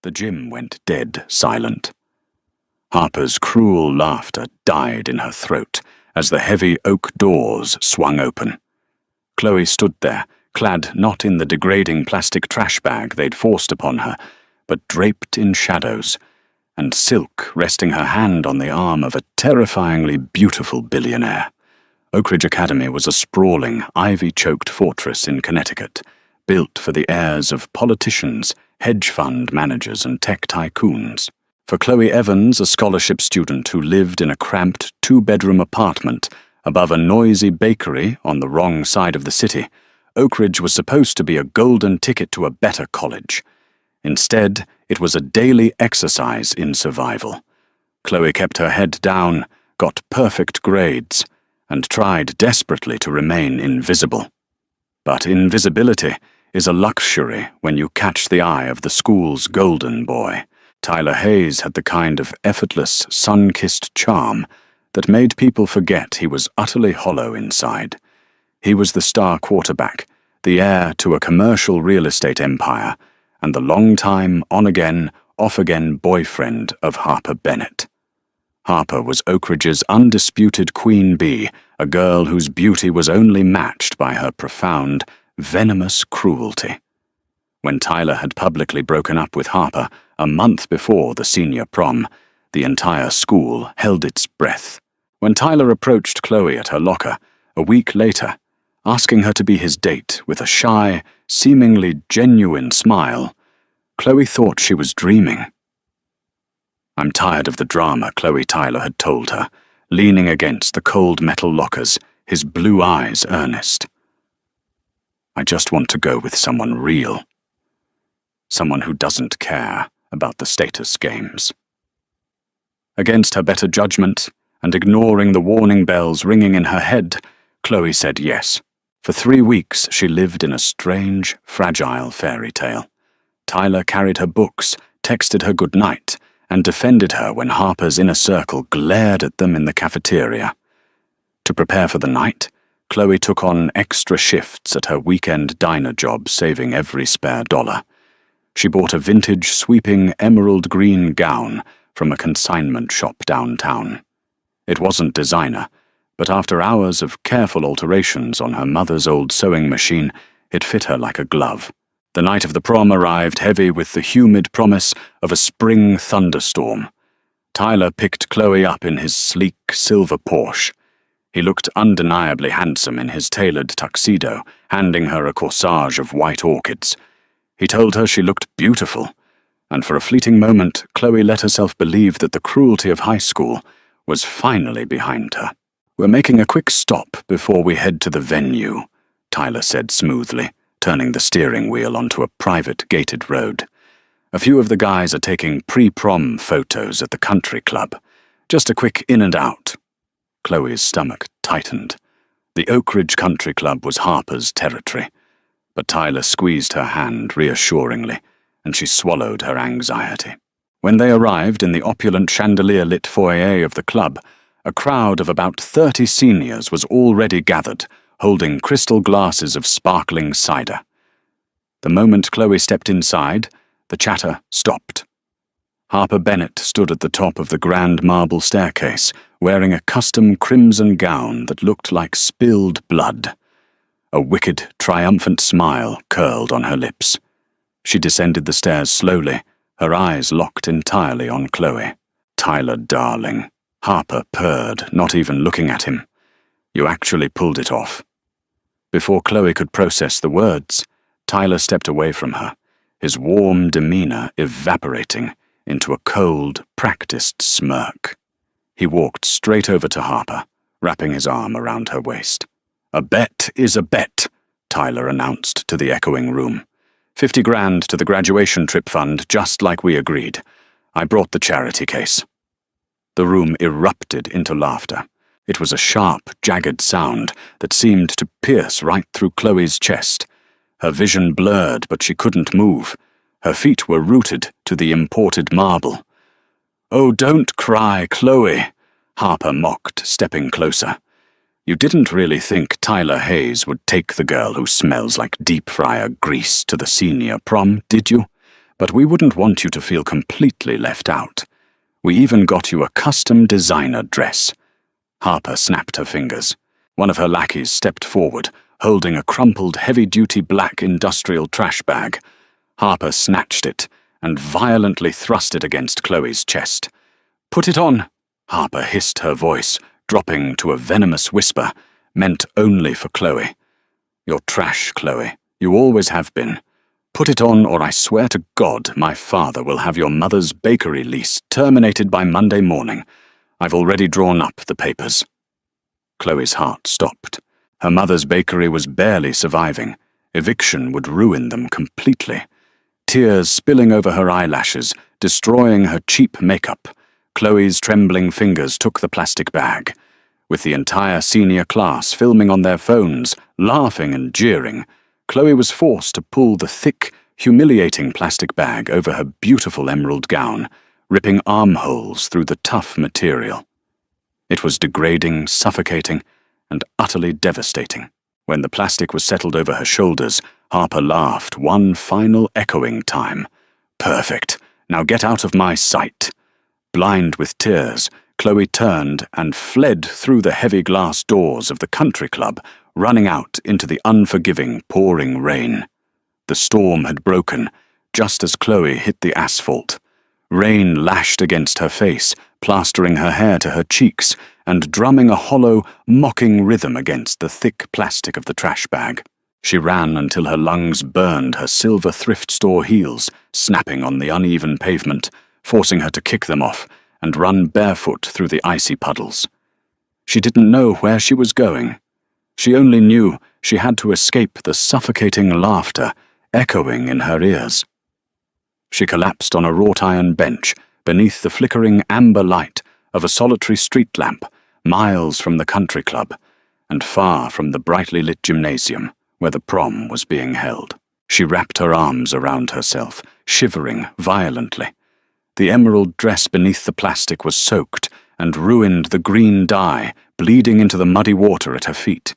The gym went dead silent. Harper's cruel laughter died in her throat as the heavy oak doors swung open. Chloe stood there, clad not in the degrading plastic trash bag they'd forced upon her, but draped in shadows, and silk resting her hand on the arm of a terrifyingly beautiful billionaire. Oak Ridge Academy was a sprawling, ivy-choked fortress in Connecticut, built for the heirs of politicians, hedge fund managers, and tech tycoons. For Chloe Evans, a scholarship student who lived in a cramped two-bedroom apartment above a noisy bakery on the wrong side of the city, Oak Ridge was supposed to be a golden ticket to a better college. Instead, it was a daily exercise in survival. Chloe kept her head down, got perfect grades, and tried desperately to remain invisible. But invisibility is a luxury when you catch the eye of the school's golden boy. Tyler Hayes had the kind of effortless, sun-kissed charm that made people forget he was utterly hollow inside. He was the star quarterback, the heir to a commercial real estate empire, and the long-time, on-again, off-again boyfriend of Harper Bennett. Harper was Oak Ridge's undisputed queen bee, a girl whose beauty was only matched by her profound, venomous cruelty. When Tyler had publicly broken up with Harper a month before the senior prom, the entire school held its breath. When Tyler approached Chloe at her locker, a week later, asking her to be his date with a shy, seemingly genuine smile, Chloe thought she was dreaming. "I'm tired of the drama," Chloe Tyler had told her, leaning against the cold metal lockers, his blue eyes earnest. "I just want to go with someone real. Someone who doesn't care about the status games." Against her better judgment, and ignoring the warning bells ringing in her head, Chloe said yes. For 3 weeks she lived in a strange, fragile fairy tale. Tyler carried her books, texted her good night, and defended her when Harper's inner circle glared at them in the cafeteria. To prepare for the night, Chloe took on extra shifts at her weekend diner job, saving every spare dollar. She bought a vintage sweeping emerald green gown from a consignment shop downtown. It wasn't designer, but after hours of careful alterations on her mother's old sewing machine, it fit her like a glove. The night of the prom arrived heavy with the humid promise of a spring thunderstorm. Tyler picked Chloe up in his sleek silver Porsche. He looked undeniably handsome in his tailored tuxedo, handing her a corsage of white orchids. He told her she looked beautiful, and for a fleeting moment, Chloe let herself believe that the cruelty of high school was finally behind her. "We're making a quick stop before we head to the venue," Tyler said smoothly, turning the steering wheel onto a private gated road. "A few of the guys are taking pre-prom photos at the country club. Just a quick in and out." Chloe's stomach tightened. The Oak Ridge Country Club was Harper's territory, but Tyler squeezed her hand reassuringly, and she swallowed her anxiety. When they arrived in the opulent chandelier-lit foyer of the club, a crowd of about 30 seniors was already gathered, holding crystal glasses of sparkling cider. The moment Chloe stepped inside, the chatter stopped. Harper Bennett stood at the top of the grand marble staircase, wearing a custom crimson gown that looked like spilled blood. A wicked, triumphant smile curled on her lips. She descended the stairs slowly, her eyes locked entirely on Chloe. "Tyler, darling," Harper purred, not even looking at him. "You actually pulled it off." Before Chloe could process the words, Tyler stepped away from her, his warm demeanor evaporating into a cold, practiced smirk. He walked straight over to Harper, wrapping his arm around her waist. "A bet is a bet," Tyler announced to the echoing room. $50 grand to the graduation trip fund, just like we agreed. I brought the charity case." The room erupted into laughter. It was a sharp, jagged sound that seemed to pierce right through Chloe's chest. Her vision blurred, but she couldn't move. Her feet were rooted to the imported marble. "Oh, don't cry, Chloe," Harper mocked, stepping closer. "You didn't really think Tyler Hayes would take the girl who smells like deep fryer grease to the senior prom, did you? But we wouldn't want you to feel completely left out. We even got you a custom designer dress." Harper snapped her fingers. One of her lackeys stepped forward, holding a crumpled, heavy-duty black industrial trash bag. Harper snatched it and violently thrust it against Chloe's chest. "Put it on," Harper hissed, her voice dropping to a venomous whisper, meant only for Chloe. "You're trash, Chloe. You always have been. Put it on, or I swear to God my father will have your mother's bakery lease terminated by Monday morning. I've already drawn up the papers." Chloe's heart stopped. Her mother's bakery was barely surviving. Eviction would ruin them completely. Tears spilling over her eyelashes, destroying her cheap makeup, Chloe's trembling fingers took the plastic bag. With the entire senior class filming on their phones, laughing and jeering, Chloe was forced to pull the thick, humiliating plastic bag over her beautiful emerald gown, ripping armholes through the tough material. It was degrading, suffocating, and utterly devastating. When the plastic was settled over her shoulders, Harper laughed one final echoing time. "Perfect. Now get out of my sight." Blind with tears, Chloe turned and fled through the heavy glass doors of the country club, running out into the unforgiving, pouring rain. The storm had broken, just as Chloe hit the asphalt. Rain lashed against her face, plastering her hair to her cheeks, and drumming a hollow, mocking rhythm against the thick plastic of the trash bag. She ran until her lungs burned her silver thrift store heels, snapping on the uneven pavement, forcing her to kick them off and run barefoot through the icy puddles. She didn't know where she was going. She only knew she had to escape the suffocating laughter echoing in her ears. She collapsed on a wrought-iron bench beneath the flickering amber light of a solitary street lamp, miles from the country club, and far from the brightly lit gymnasium where the prom was being held. She wrapped her arms around herself, shivering violently. The emerald dress beneath the plastic was soaked and ruined the green dye, bleeding into the muddy water at her feet.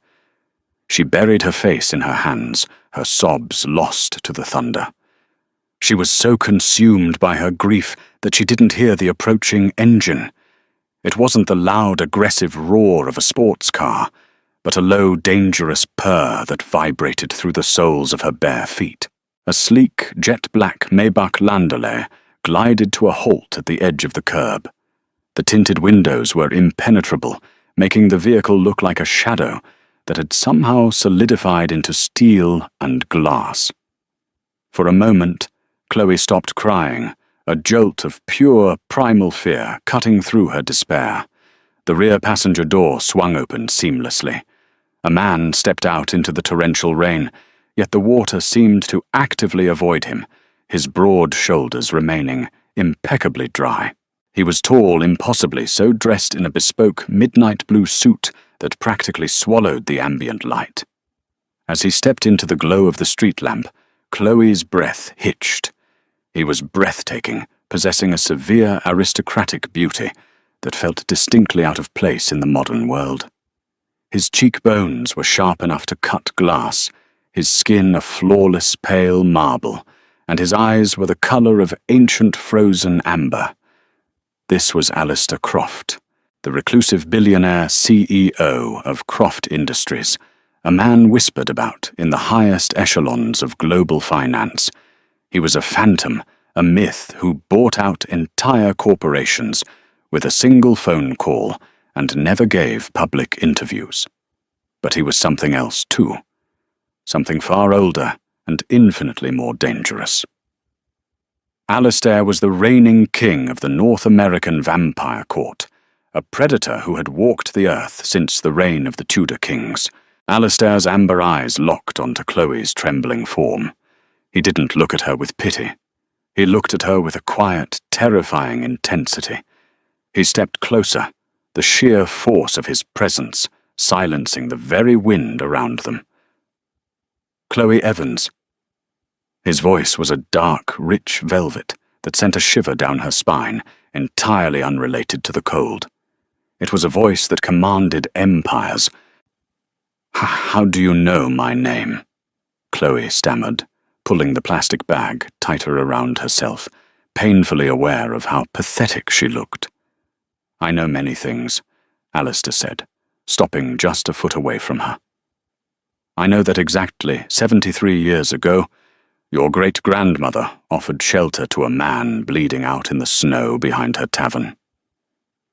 She buried her face in her hands, her sobs lost to the thunder. She was so consumed by her grief that she didn't hear the approaching engine. It wasn't the loud, aggressive roar of a sports car, but a low, dangerous purr that vibrated through the soles of her bare feet. A sleek, jet-black Maybach Landaulet glided to a halt at the edge of the curb. The tinted windows were impenetrable, making the vehicle look like a shadow that had somehow solidified into steel and glass. For a moment, Chloe stopped crying, a jolt of pure, primal fear cutting through her despair. The rear passenger door swung open seamlessly. A man stepped out into the torrential rain, yet the water seemed to actively avoid him, his broad shoulders remaining impeccably dry. He was tall, impossibly, so dressed in a bespoke midnight blue suit that practically swallowed the ambient light. As he stepped into the glow of the street lamp, Chloe's breath hitched. He was breathtaking, possessing a severe aristocratic beauty that felt distinctly out of place in the modern world. His cheekbones were sharp enough to cut glass, his skin a flawless pale marble, and his eyes were the color of ancient frozen amber. This was Alistair Croft, the reclusive billionaire CEO of Croft Industries, a man whispered about in the highest echelons of global finance. He was a phantom, a myth who bought out entire corporations with a single phone call and never gave public interviews. But he was something else too, something far older and infinitely more dangerous. Alistair was the reigning king of the North American vampire court, a predator who had walked the earth since the reign of the Tudor kings. Alistair's amber eyes locked onto Chloe's trembling form. He didn't look at her with pity. He looked at her with a quiet, terrifying intensity. He stepped closer, the sheer force of his presence silencing the very wind around them. "Chloe Evans." His voice was a dark, rich velvet that sent a shiver down her spine, entirely unrelated to the cold. It was a voice that commanded empires. "How do you know my name?" Chloe stammered, pulling the plastic bag tighter around herself, painfully aware of how pathetic she looked. "I know many things," Alistair said, stopping just a foot away from her. "I know that exactly 73 years ago, your great-grandmother offered shelter to a man bleeding out in the snow behind her tavern.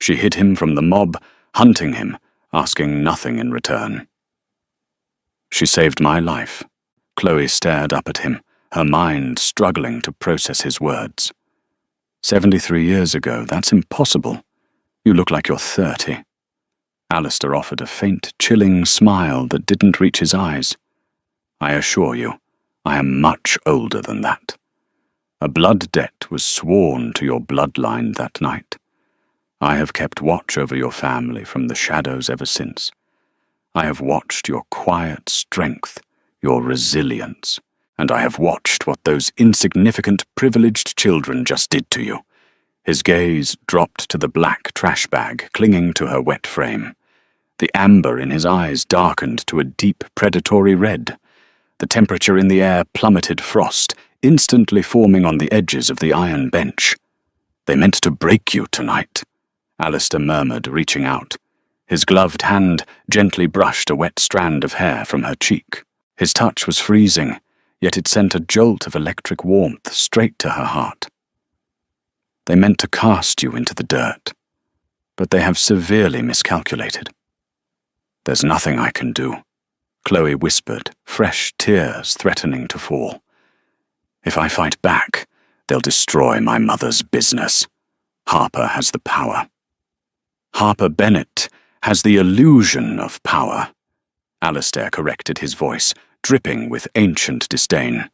She hid him from the mob, hunting him, asking nothing in return. She saved my life." Chloe stared up at him, her mind struggling to process his words. 73 years ago, that's impossible. You look like you're 30. Alistair offered a faint, chilling smile that didn't reach his eyes. "I assure you, I am much older than that. A blood debt was sworn to your bloodline that night. I have kept watch over your family from the shadows ever since. I have watched your quiet strength, your resilience, and I have watched what those insignificant, privileged children just did to you." His gaze dropped to the black trash bag clinging to her wet frame. The amber in his eyes darkened to a deep, predatory red. The temperature in the air plummeted frost, instantly forming on the edges of the iron bench. "They meant to break you tonight," Alistair murmured, reaching out. His gloved hand gently brushed a wet strand of hair from her cheek. His touch was freezing, yet it sent a jolt of electric warmth straight to her heart. "They meant to cast you into the dirt, but they have severely miscalculated. There's nothing I can do," Chloe whispered, fresh tears threatening to fall. "If I fight back, they'll destroy my mother's business. Harper has the power." "Harper Bennett has the illusion of power," Alistair corrected his voice, dripping with ancient disdain.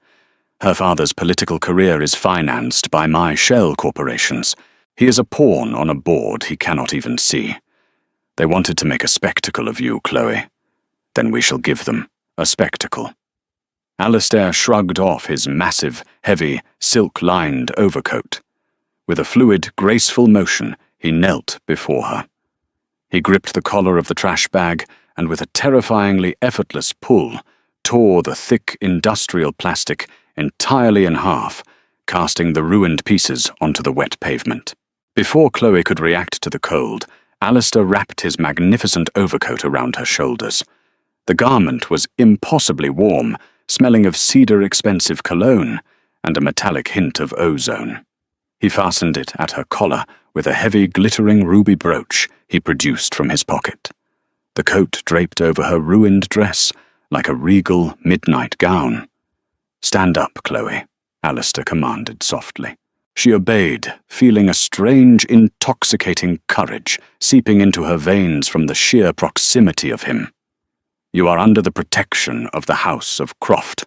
"Her father's political career is financed by my shell corporations. He is a pawn on a board he cannot even see. They wanted to make a spectacle of you, Chloe. Then we shall give them a spectacle." Alistair shrugged off his massive, heavy, silk-lined overcoat. With a fluid, graceful motion, he knelt before her. He gripped the collar of the trash bag and with a terrifyingly effortless pull, tore the thick industrial plastic entirely in half, casting the ruined pieces onto the wet pavement. Before Chloe could react to the cold, Alistair wrapped his magnificent overcoat around her shoulders. The garment was impossibly warm, smelling of cedar-expensive cologne and a metallic hint of ozone. He fastened it at her collar with a heavy, glittering ruby brooch he produced from his pocket. The coat draped over her ruined dress like a regal midnight gown. "Stand up, Chloe," Alistair commanded softly. She obeyed, feeling a strange, intoxicating courage seeping into her veins from the sheer proximity of him. "You are under the protection of the House of Croft,"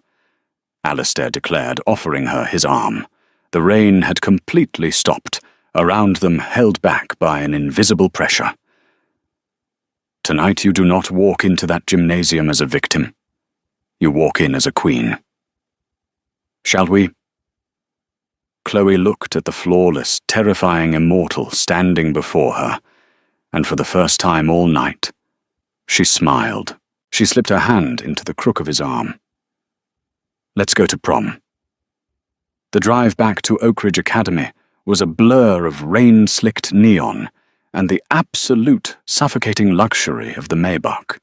Alistair declared, offering her his arm. The rain had completely stopped, around them held back by an invisible pressure. "Tonight you do not walk into that gymnasium as a victim. You walk in as a queen. Shall we?" Chloe looked at the flawless, terrifying immortal standing before her, and for the first time all night, she smiled. She slipped her hand into the crook of his arm. "Let's go to prom." The drive back to Oak Ridge Academy was a blur of rain-slicked neon and the absolute suffocating luxury of the Maybach.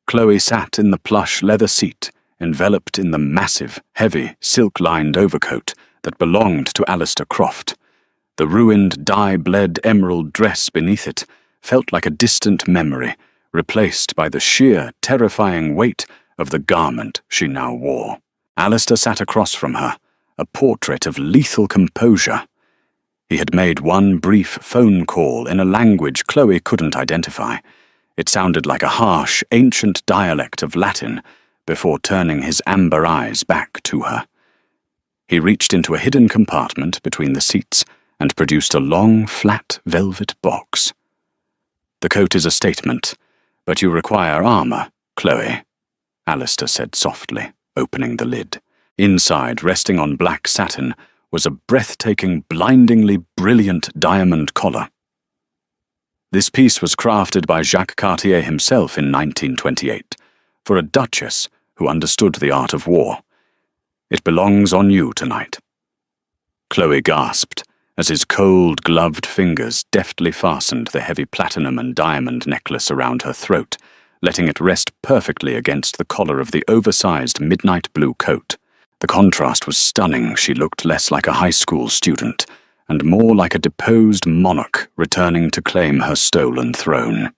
Chloe sat in the plush leather seat, enveloped in the massive, heavy, silk-lined overcoat that belonged to Alistair Croft. The ruined, dye-bled emerald dress beneath it felt like a distant memory, replaced by the sheer, terrifying weight of the garment she now wore. Alistair sat across from her, a portrait of lethal composure. He had made one brief phone call in a language Chloe couldn't identify. It sounded like a harsh, ancient dialect of Latin before turning his amber eyes back to her. He reached into a hidden compartment between the seats and produced a long, flat velvet box. "The coat is a statement, but you require armor, Chloe," Alistair said softly, opening the lid. Inside, resting on black satin, was a breathtaking, blindingly brilliant diamond collar. This piece was crafted by Jacques Cartier himself in 1928, for a duchess who understood the art of war. It belongs on you tonight." Chloe gasped as his cold, gloved fingers deftly fastened the heavy platinum and diamond necklace around her throat, letting it rest perfectly against the collar of the oversized midnight blue coat. The contrast was stunning. She looked less like a high school student and more like a deposed monarch returning to claim her stolen throne.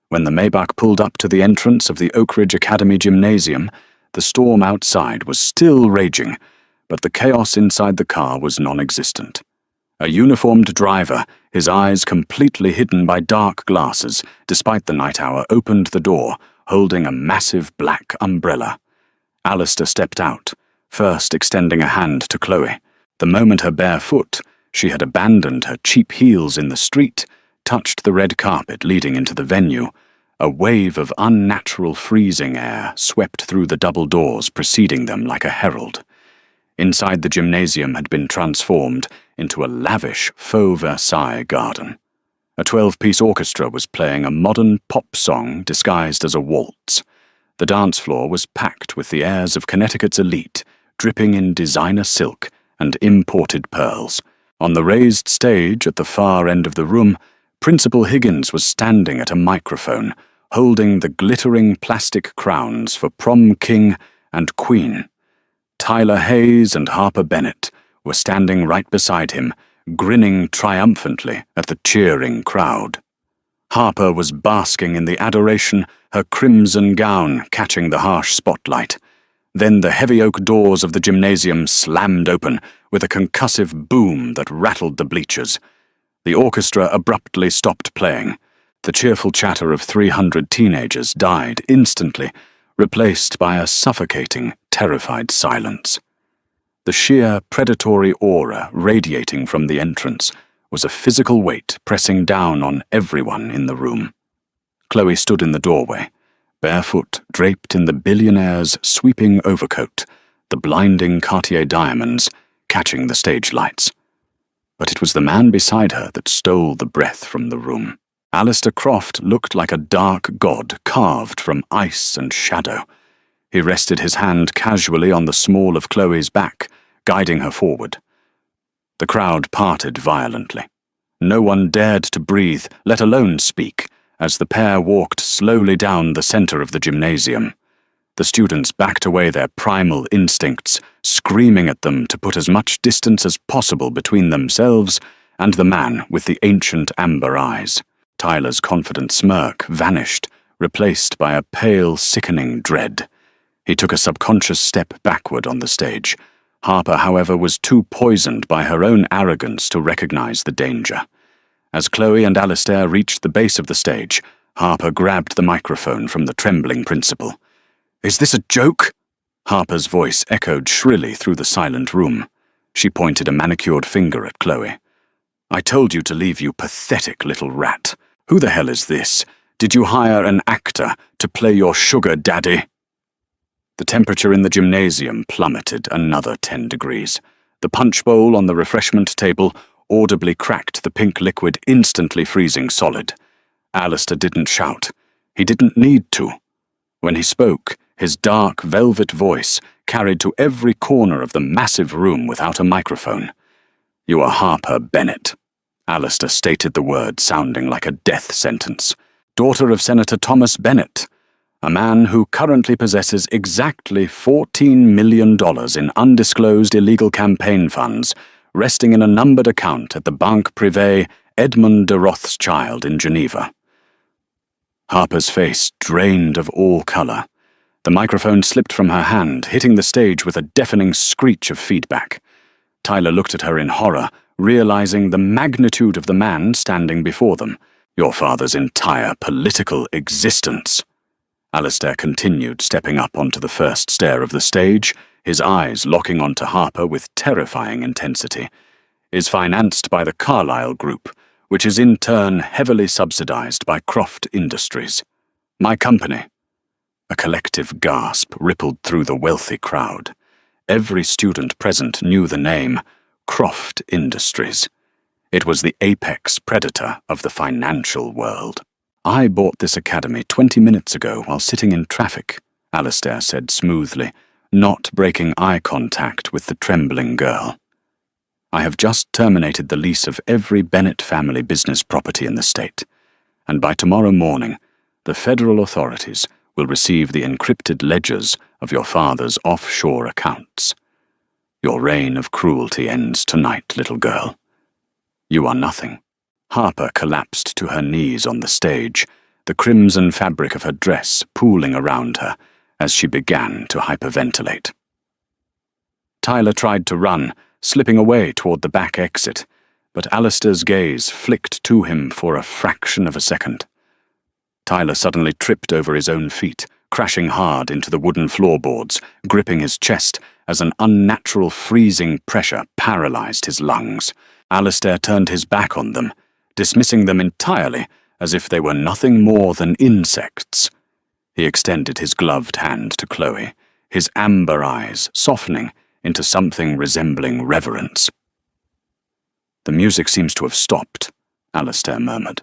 When the Maybach pulled up to the entrance of the Oak Ridge Academy gymnasium, the storm outside was still raging, but the chaos inside the car was non-existent. A uniformed driver, his eyes completely hidden by dark glasses, despite the night hour, opened the door, holding a massive black umbrella. Alistair stepped out, first extending a hand to Chloe. The moment her bare foot, she had abandoned her cheap heels in the street, touched the red carpet leading into the venue, a wave of unnatural freezing air swept through the double doors, preceding them like a herald. Inside the gymnasium had been transformed into a lavish faux Versailles garden. A 12-piece orchestra was playing a modern pop song disguised as a waltz. The dance floor was packed with the airs of Connecticut's elite, dripping in designer silk and imported pearls. On the raised stage at the far end of the room, Principal Higgins was standing at a microphone, holding the glittering plastic crowns for Prom King and Queen. Tyler Hayes and Harper Bennett were standing right beside him, grinning triumphantly at the cheering crowd. Harper was basking in the adoration, her crimson gown catching the harsh spotlight. Then the heavy oak doors of the gymnasium slammed open with a concussive boom that rattled the bleachers. The orchestra abruptly stopped playing. The cheerful chatter of 300 teenagers died instantly, replaced by a suffocating, terrified silence. The sheer predatory aura radiating from the entrance was a physical weight pressing down on everyone in the room. Chloe stood in the doorway, barefoot, draped in the billionaire's sweeping overcoat, the blinding Cartier diamonds catching the stage lights. But it was the man beside her that stole the breath from the room. Alistair Croft looked like a dark god carved from ice and shadow. He rested his hand casually on the small of Chloe's back, guiding her forward. The crowd parted violently. No one dared to breathe, let alone speak, as the pair walked slowly down the center of the gymnasium. The students backed away their primal instincts, screaming at them to put as much distance as possible between themselves and the man with the ancient amber eyes. Tyler's confident smirk vanished, replaced by a pale, sickening dread. He took a subconscious step backward on the stage. Harper, however, was too poisoned by her own arrogance to recognize the danger. As Chloe and Alistair reached the base of the stage, Harper grabbed the microphone from the trembling principal. "Is this a joke?" Harper's voice echoed shrilly through the silent room. She pointed a manicured finger at Chloe. "I told you to leave, you pathetic little rat. Who the hell is this? Did you hire an actor to play your sugar daddy?" The temperature in the gymnasium plummeted another 10 degrees. The punch bowl on the refreshment table audibly cracked the pink liquid, instantly freezing solid. Alistair didn't shout. He didn't need to. When he spoke, his dark velvet voice carried to every corner of the massive room without a microphone. "You are Harper Bennett." Alistair stated the word, sounding like a death sentence. "Daughter of Senator Thomas Bennett, a man who currently possesses exactly $14 million in undisclosed illegal campaign funds, resting in a numbered account at the Banque Privée Edmond de Rothschild in Geneva." Harper's face drained of all color. The microphone slipped from her hand, hitting the stage with a deafening screech of feedback. Tyler looked at her in horror, realizing the magnitude of the man standing before them. "Your father's entire political existence." Alistair continued, stepping up onto the first stair of the stage, his eyes locking onto Harper with terrifying intensity. "Is financed by the Carlyle Group, which is in turn heavily subsidized by Croft Industries. My company." A collective gasp rippled through the wealthy crowd. Every student present knew the name, Croft Industries. It was the apex predator of the financial world. "I bought this academy 20 minutes ago while sitting in traffic," Alistair said smoothly, not breaking eye contact with the trembling girl. I have just terminated the lease of every Bennett family business property in the state, and by tomorrow morning, the federal authorities will receive the encrypted ledgers of your father's offshore accounts. Your reign of cruelty ends tonight, little girl. You are nothing. Harper collapsed to her knees on the stage, the crimson fabric of her dress pooling around her as she began to hyperventilate. Tyler tried to run, slipping away toward the back exit, but Alistair's gaze flicked to him for a fraction of a second. Tyler suddenly tripped over his own feet, crashing hard into the wooden floorboards, gripping his chest as an unnatural freezing pressure paralyzed his lungs. Alistair turned his back on them, dismissing them entirely as if they were nothing more than insects. He extended his gloved hand to Chloe, his amber eyes softening into something resembling reverence. "The music seems to have stopped," Alistair murmured.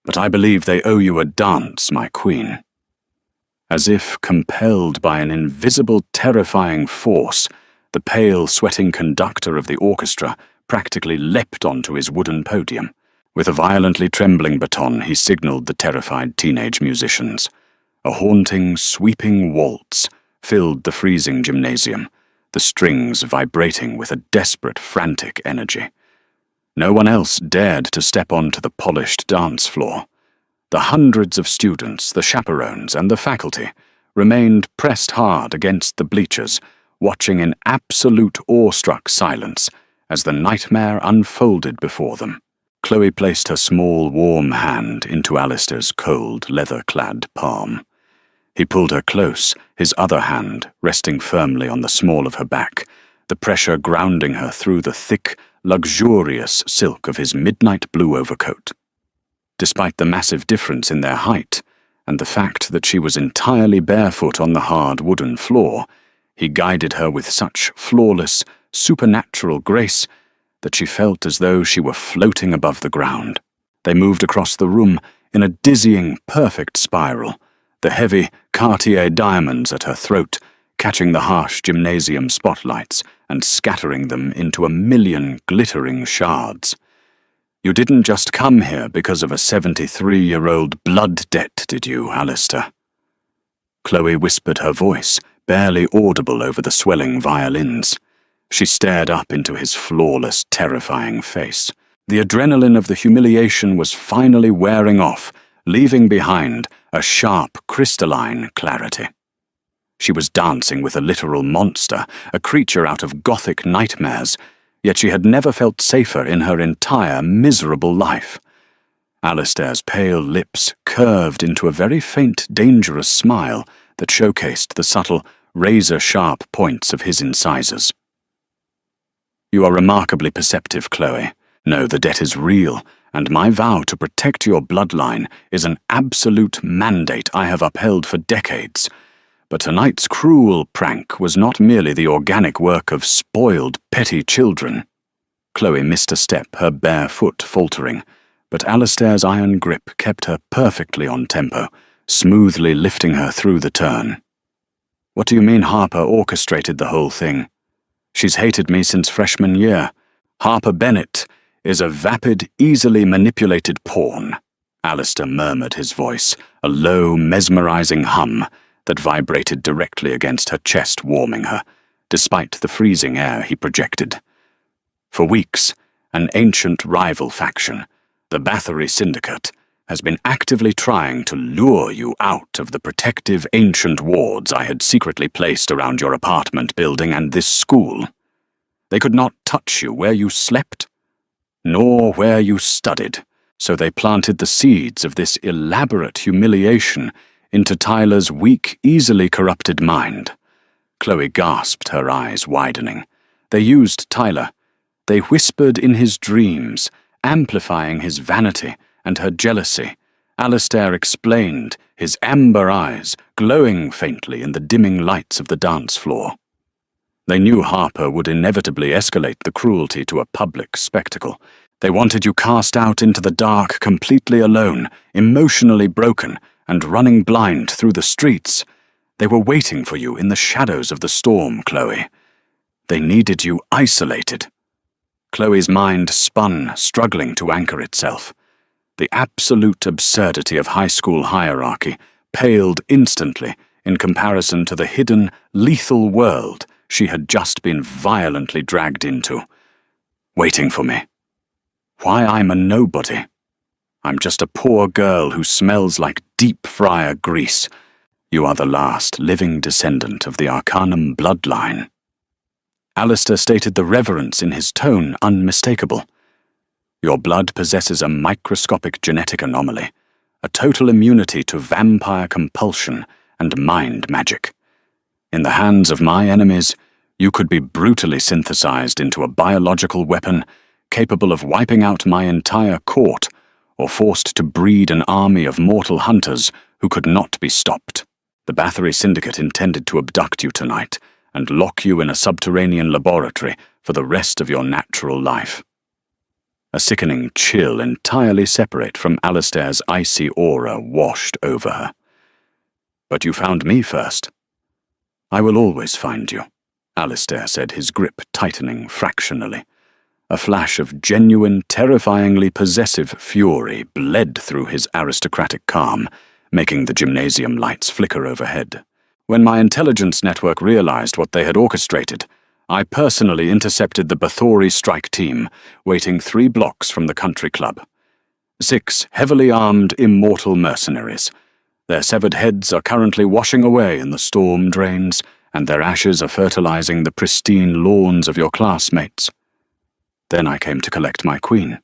"But I believe they owe you a dance, my queen." As if compelled by an invisible, terrifying force, the pale, sweating conductor of the orchestra practically leapt onto his wooden podium. With a violently trembling baton, he signaled the terrified teenage musicians. A haunting, sweeping waltz filled the freezing gymnasium, the strings vibrating with a desperate, frantic energy. No one else dared to step onto the polished dance floor. The hundreds of students, the chaperones, and the faculty remained pressed hard against the bleachers, watching in absolute awestruck silence as the nightmare unfolded before them. Chloe placed her small, warm hand into Alistair's cold, leather-clad palm. He pulled her close, his other hand resting firmly on the small of her back, the pressure grounding her through the thick, luxurious silk of his midnight blue overcoat. Despite the massive difference in their height, and the fact that she was entirely barefoot on the hard wooden floor, he guided her with such flawless, supernatural grace that she felt as though she were floating above the ground. They moved across the room in a dizzying, perfect spiral, the heavy Cartier diamonds at her throat catching the harsh gymnasium spotlights and scattering them into a million glittering shards. "You didn't just come here because of a 73-year-old blood debt, did you, Alistair?" Chloe whispered her voice, barely audible over the swelling violins. She stared up into his flawless, terrifying face. The adrenaline of the humiliation was finally wearing off, leaving behind a sharp, crystalline clarity. She was dancing with a literal monster, a creature out of gothic nightmares, yet she had never felt safer in her entire miserable life. Alistair's pale lips curved into a very faint, dangerous smile that showcased the subtle, razor-sharp points of his incisors. "You are remarkably perceptive, Chloe. No, the debt is real, and my vow to protect your bloodline is an absolute mandate I have upheld for decades. But tonight's cruel prank was not merely the organic work of spoiled, petty children." Chloe missed a step, her bare foot faltering, but Alistair's iron grip kept her perfectly on tempo, smoothly lifting her through the turn. "What do you mean Harper orchestrated the whole thing? She's hated me since freshman year. Harper Bennett is a vapid, easily manipulated pawn," Alistair murmured, his voice, a low, mesmerizing hum that vibrated directly against her chest, warming her, despite the freezing air he projected. "For weeks, an ancient rival faction, the Bathory Syndicate, has been actively trying to lure you out of the protective ancient wards I had secretly placed around your apartment building and this school. They could not touch you where you slept, nor where you studied, so they planted the seeds of this elaborate humiliation into Tyler's weak, easily corrupted mind." Chloe gasped, her eyes widening. "They used Tyler. They whispered in his dreams, amplifying his vanity and her jealousy." Alistair explained, his amber eyes glowing faintly in the dimming lights of the dance floor. "They knew Harper would inevitably escalate the cruelty to a public spectacle. They wanted you cast out into the dark completely alone, emotionally broken, and running blind through the streets. They were waiting for you in the shadows of the storm, Chloe. They needed you isolated. Chloe's mind spun, struggling to anchor itself. The absolute absurdity of high school hierarchy paled instantly in comparison to the hidden, lethal world she had just been violently dragged into. Waiting for me. Why I'm a nobody. I'm just a poor girl who smells like deep fryer grease. You are the last living descendant of the Arcanum bloodline. Alistair stated the reverence in his tone unmistakable. Your blood possesses a microscopic genetic anomaly, a total immunity to vampire compulsion and mind magic. In the hands of my enemies, you could be brutally synthesized into a biological weapon capable of wiping out my entire court, or forced to breed an army of mortal hunters who could not be stopped. The Bathory Syndicate intended to abduct you tonight and lock you in a subterranean laboratory for the rest of your natural life. A sickening chill entirely separate from Alistair's icy aura washed over her. But you found me first. I will always find you, Alistair said, his grip tightening fractionally. A flash of genuine, terrifyingly possessive fury bled through his aristocratic calm, making the gymnasium lights flicker overhead. When my intelligence network realized what they had orchestrated, I personally intercepted the Bathory strike team, waiting 3 blocks from the country club. 6 heavily armed immortal mercenaries. Their severed heads are currently washing away in the storm drains, and their ashes are fertilizing the pristine lawns of your classmates. Then I came to collect my queen.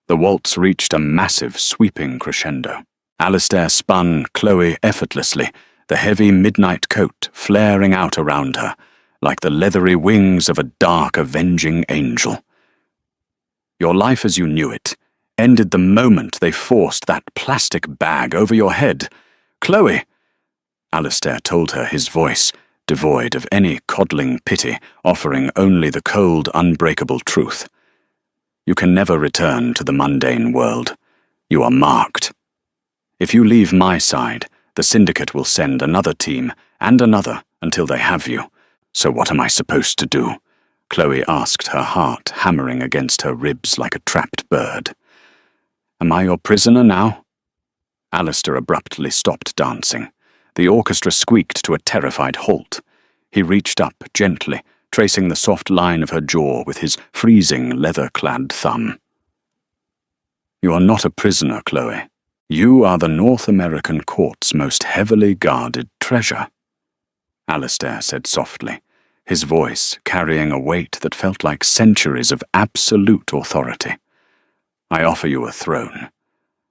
The waltz reached a massive, sweeping crescendo. Alistair spun Chloe effortlessly, the heavy midnight coat flaring out around her, like the leathery wings of a dark, avenging angel. Your life as you knew it ended the moment they forced that plastic bag over your head. Chloe! Alistair told her, his voice devoid of any coddling pity, offering only the cold, unbreakable truth. You can never return to the mundane world. You are marked. If you leave my side, the Syndicate will send another team, and another, until they have you. So what am I supposed to do? Chloe asked, her heart hammering against her ribs like a trapped bird. Am I your prisoner now? Alistair abruptly stopped dancing. The orchestra squeaked to a terrified halt. He reached up gently, tracing the soft line of her jaw with his freezing, leather-clad thumb. You are not a prisoner, Chloe. You are the North American court's most heavily guarded treasure, Alistair said softly, his voice carrying a weight that felt like centuries of absolute authority. I offer you a throne.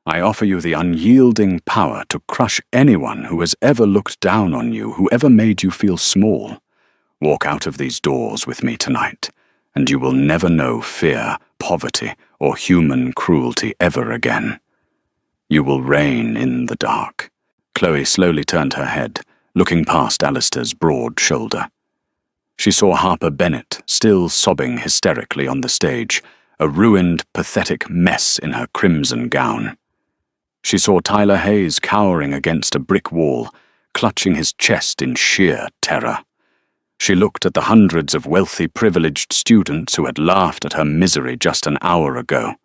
I offer you the unyielding power to crush anyone who has ever looked down on you, who ever made you feel small. Walk out of these doors with me tonight, and you will never know fear, poverty, or human cruelty ever again. You will reign in the dark. Chloe slowly turned her head, looking past Alistair's broad shoulder. She saw Harper Bennett still sobbing hysterically on the stage, a ruined, pathetic mess in her crimson gown. She saw Tyler Hayes cowering against a brick wall, clutching his chest in sheer terror. She looked at the hundreds of wealthy, privileged students who had laughed at her misery just an hour ago.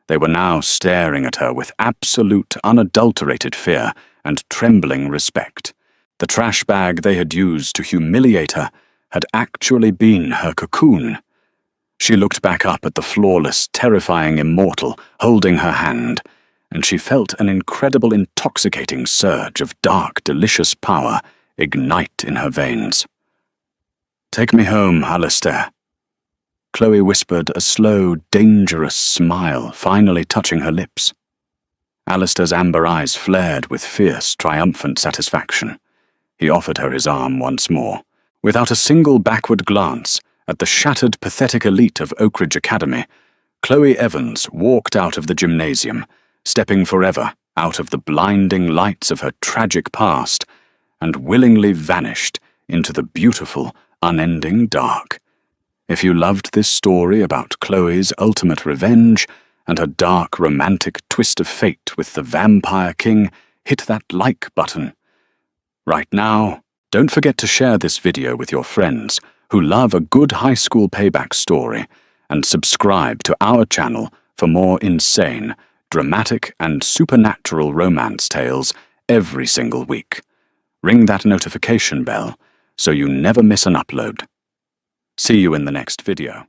They were now staring at her with absolute, unadulterated fear and trembling respect. The trash bag they had used to humiliate her had actually been her cocoon. She looked back up at the flawless, terrifying immortal holding her hand, and she felt an incredible, intoxicating surge of dark, delicious power ignite in her veins. Take me home, Alistair. Chloe whispered, a slow, dangerous smile finally touching her lips. Alistair's amber eyes flared with fierce, triumphant satisfaction. He offered her his arm once more. Without a single backward glance at the shattered, pathetic elite of Oak Ridge Academy, Chloe Evans walked out of the gymnasium, stepping forever out of the blinding lights of her tragic past, and willingly vanished into the beautiful, unending dark. If you loved this story about Chloe's ultimate revenge and her dark, romantic twist of fate with the Vampire King, hit that like button. Right now, don't forget to share this video with your friends who love a good high school payback story, and subscribe to our channel for more insane, dramatic, and supernatural romance tales every single week. Ring that notification bell so you never miss an upload. See you in the next video.